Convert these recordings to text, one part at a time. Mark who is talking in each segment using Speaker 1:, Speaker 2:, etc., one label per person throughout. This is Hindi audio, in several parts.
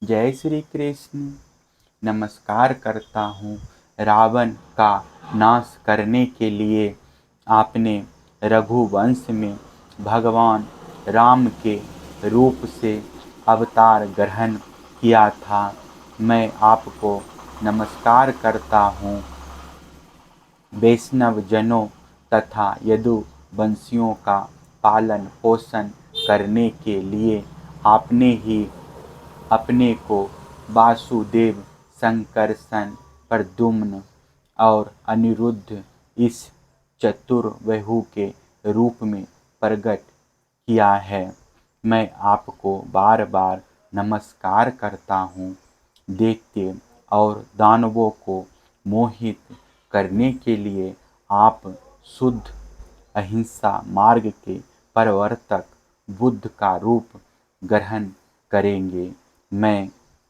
Speaker 1: जय श्री कृष्ण। नमस्कार करता हूँ। रावण का नाश करने के लिए आपने रघुवंश में भगवान राम के रूप से अवतार ग्रहण किया था। मैं आपको नमस्कार करता हूँ। वैष्णव जनों तथा यदुवंशियों का पालन पोषण करने के लिए आपने ही अपने को वासुदेव, संकर्षण, प्रद्युम्न और अनिरुद्ध इस चतुर्बाहु के रूप में प्रकट किया है। मैं आपको बार बार नमस्कार करता हूँ। दैत्य और दानवों को मोहित करने के लिए आप शुद्ध अहिंसा मार्ग के प्रवर्तक बुद्ध का रूप ग्रहण करेंगे। मैं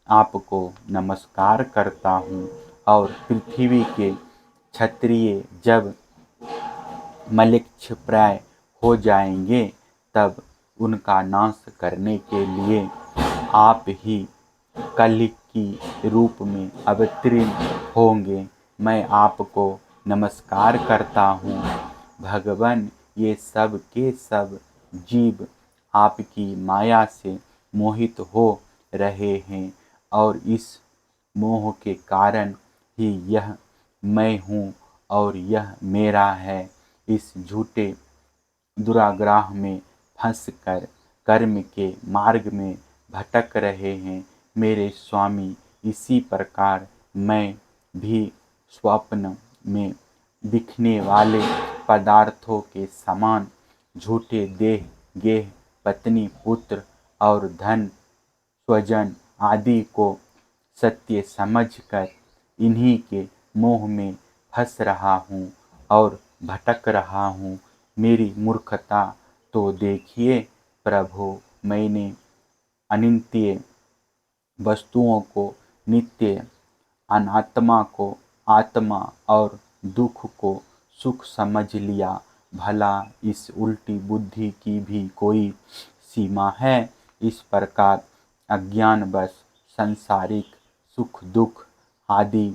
Speaker 1: आपको नमस्कार करता हूँ और पृथ्वी के क्षत्रिय जब मलेच्छप्राय हो जाएंगे तब उनका नाश करने के लिए आप ही कलि की रूप में अवतीर्ण होंगे। मैं आपको नमस्कार करता हूँ। भगवान, ये सब के सब जीव आपकी माया से मोहित हो रहे हैं और इस मोह के कारण ही यह मैं हूँ और यह मेरा है। इस झूठे दुराग्रह में फंसकर कर्म के मार्ग में भटक रहे हैं मेरे स्वामी। इसी प्रकार मैं भी स्वप्न में दिखने वाले पदार्थों के समान झूठे देह, गेह, पत्नी, पुत्र और धन, स्वजन आदि को सत्य समझकर इन्हीं के मोह में फंस रहा हूँ और भटक रहा हूँ। मेरी मूर्खता तो देखिए प्रभु। मैंने अनित्य वस्तुओं को नित्य, अनात्मा को आत्मा और दुख को सुख समझ लिया। भला इस उल्टी बुद्धि की भी कोई सीमा है? इस प्रकार अज्ञानवश सांसारिक सुख दुख आदि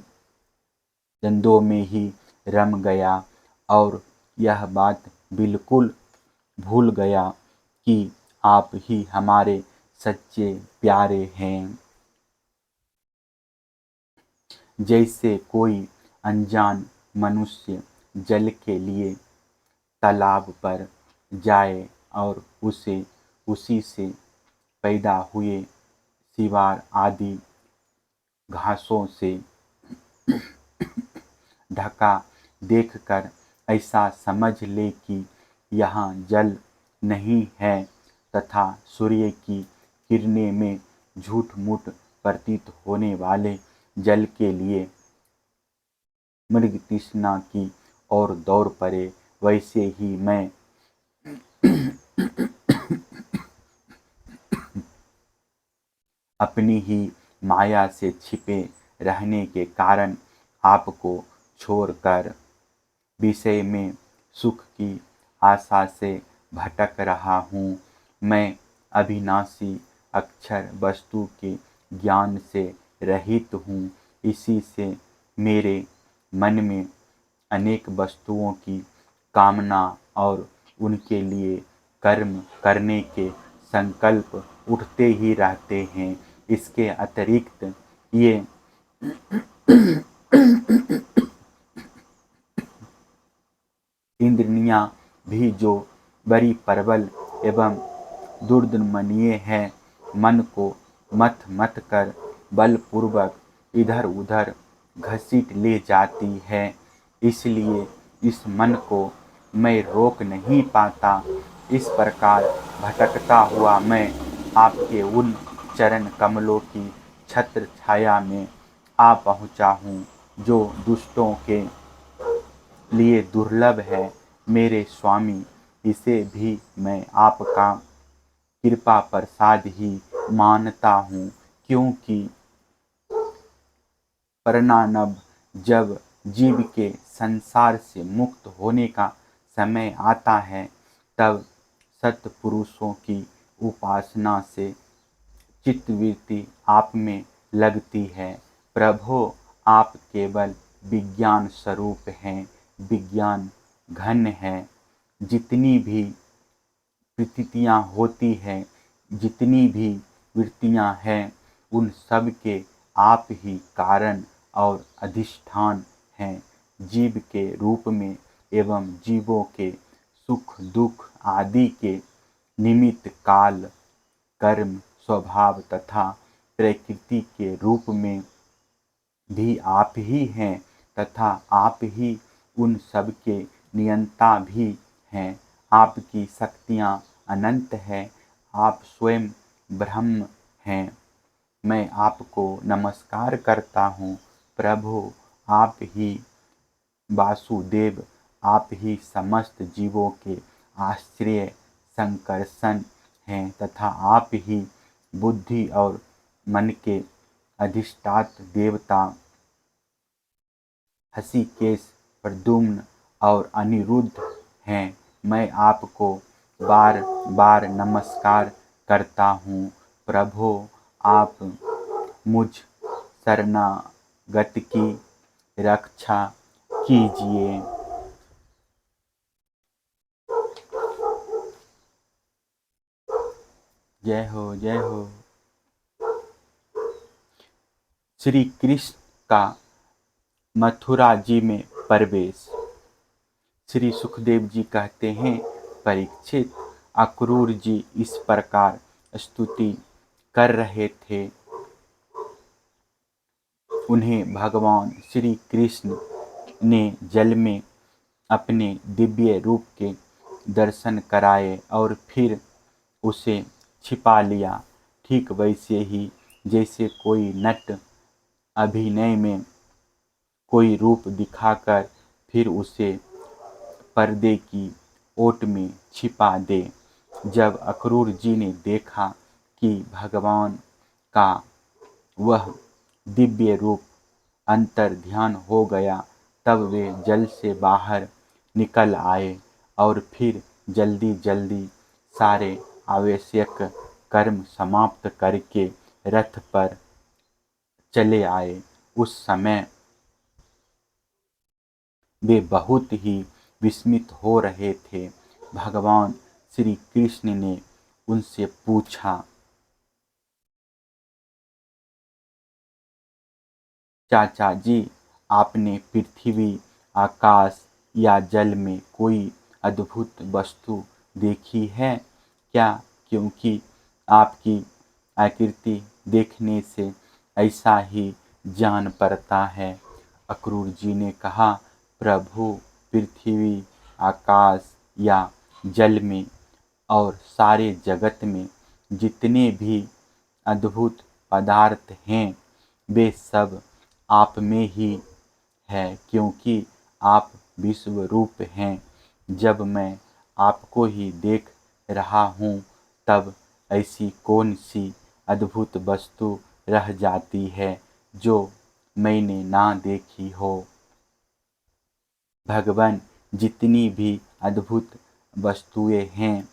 Speaker 1: धंधों में ही रम गया और यह बात बिल्कुल भूल गया कि आप ही हमारे सच्चे प्यारे हैं। जैसे कोई अनजान मनुष्य जल के लिए तालाब पर जाए और उसे उसी से पैदा हुए सिवार आदि घासों से ढका देखकर ऐसा समझ ले कि यहाँ जल नहीं है तथा सूर्य की किरणें में झूठ मूठ प्रतीत होने वाले जल के लिए मृग तृष्णा की ओर दौड़ पड़े, वैसे ही मैं अपनी ही माया से छिपे रहने के कारण आपको छोड़कर विषय में सुख की आशा से भटक रहा हूँ। मैं अविनाशी अक्षर वस्तु के ज्ञान से रहित हूँ। इसी से मेरे मन में अनेक वस्तुओं की कामना और उनके लिए कर्म करने के संकल्प उठते ही रहते हैं। इसके अतिरिक्त ये इंद्रियां भी जो बड़ी प्रबल एवं दुर्दमनीय है, मन को मथ मथ कर बलपूर्वक इधर उधर घसीट ले जाती है। इसलिए इस मन को मैं रोक नहीं पाता। इस प्रकार भटकता हुआ मैं आपके उन चरण कमलों की छत्र छाया में आ पहुँचा हूँ जो दुष्टों के लिए दुर्लभ है मेरे स्वामी। इसे भी मैं आपका कृपा प्रसाद ही मानता हूँ, क्योंकि परिणाम जब जीव के संसार से मुक्त होने का समय आता है तब सत्पुरुषों की उपासना से चित्तवृत्ति आप में लगती है। प्रभो, आप केवल विज्ञान स्वरूप हैं, विज्ञान घन है। जितनी भी प्रतीतियाँ होती हैं, जितनी भी वृत्तियाँ हैं, उन सब के आप ही कारण और अधिष्ठान हैं। जीव के रूप में एवं जीवों के सुख दुख आदि के निमित्त काल, कर्म, स्वभाव तथा प्रकृति के रूप में भी आप ही हैं तथा आप ही उन सब के नियंता भी हैं। आपकी शक्तियाँ अनंत हैं, आप स्वयं ब्रह्म हैं। मैं आपको नमस्कार करता हूँ प्रभु, आप ही वासुदेव, आप ही समस्त जीवों के आश्रय संकर्षण हैं तथा आप ही बुद्धि और मन के अधिष्ठात्र देवता हषिकेश, प्रद्युम्न और अनिरुद्ध हैं। मैं आपको बार बार नमस्कार करता हूँ प्रभो, आप मुझ शरणागत की रक्षा कीजिए। जय हो, जय हो। श्री कृष्ण का मथुरा जी में प्रवेश। श्री सुखदेव जी कहते हैं, परीक्षित, अक्रूर जी इस प्रकार स्तुति कर रहे थे। उन्हें भगवान श्री कृष्ण ने जल में अपने दिव्य रूप के दर्शन कराए और फिर उसे छिपा लिया। ठीक वैसे ही जैसे कोई नट अभिनय में कोई रूप दिखाकर फिर उसे पर्दे की ओट में छिपा दे। जब अक्रूर जी ने देखा कि भगवान का वह दिव्य रूप अंतर्ध्यान हो गया, तब वे जल से बाहर निकल आए और फिर जल्दी जल्दी सारे आवश्यक कर्म समाप्त करके रथ पर चले आए। उस समय वे बहुत ही विस्मित हो रहे थे। भगवान श्री कृष्ण ने उनसे पूछा, चाचा जी, आपने पृथ्वी, आकाश या जल में कोई अद्भुत वस्तु देखी है क्या? क्योंकि आपकी आकृति देखने से ऐसा ही जान पड़ता है। अक्रूर जी ने कहा, प्रभु, पृथ्वी, आकाश या जल में और सारे जगत में जितने भी अद्भुत पदार्थ हैं, वे सब आप में ही है, क्योंकि आप विश्व रूप हैं। जब मैं आपको ही देख रहा हूँ, तब ऐसी कौन सी अद्भुत वस्तु रह जाती है जो मैंने ना देखी हो। भगवान, जितनी भी अद्भुत वस्तुएं हैं,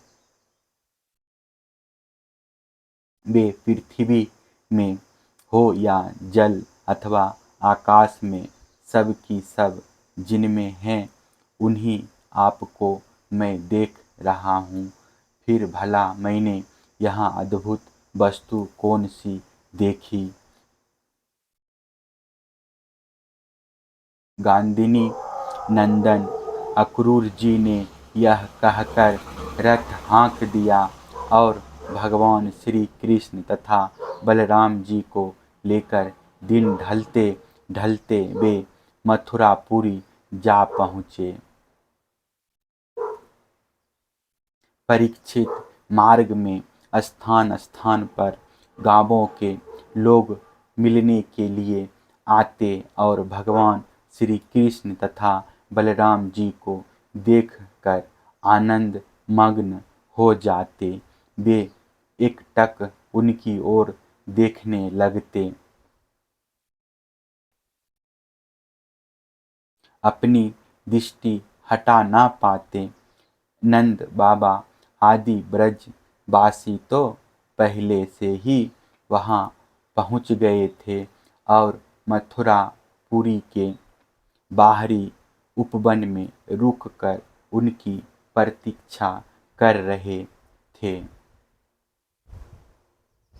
Speaker 1: वे पृथ्वी में हो या जल अथवा आकाश में, सब की सब जिनमें हैं, उन्हीं आपको मैं देख रहा हूँ। फिर भला मैंने यहाँ अद्भुत वस्तु कौन सी देखी? गांधिनी नंदन अक्रूर जी ने यह कहकर रथ हाँक दिया और भगवान श्री कृष्ण तथा बलराम जी को लेकर दिन ढलते ढलते वे मथुरापुरी जा पहुँचे। परीक्षित, मार्ग में स्थान स्थान पर गांवों के लोग मिलने के लिए आते और भगवान श्री कृष्ण तथा बलराम जी को देखकर आनंद मग्न हो जाते। वे एकटक उनकी ओर देखने लगते। अपनी दृष्टि हटा ना पाते। नंद बाबा आदि ब्रजवासी तो पहले से ही वहाँ पहुँच गए थे और मथुरापुरी के बाहरी उपवन में रुककर उनकी प्रतीक्षा कर रहे थे।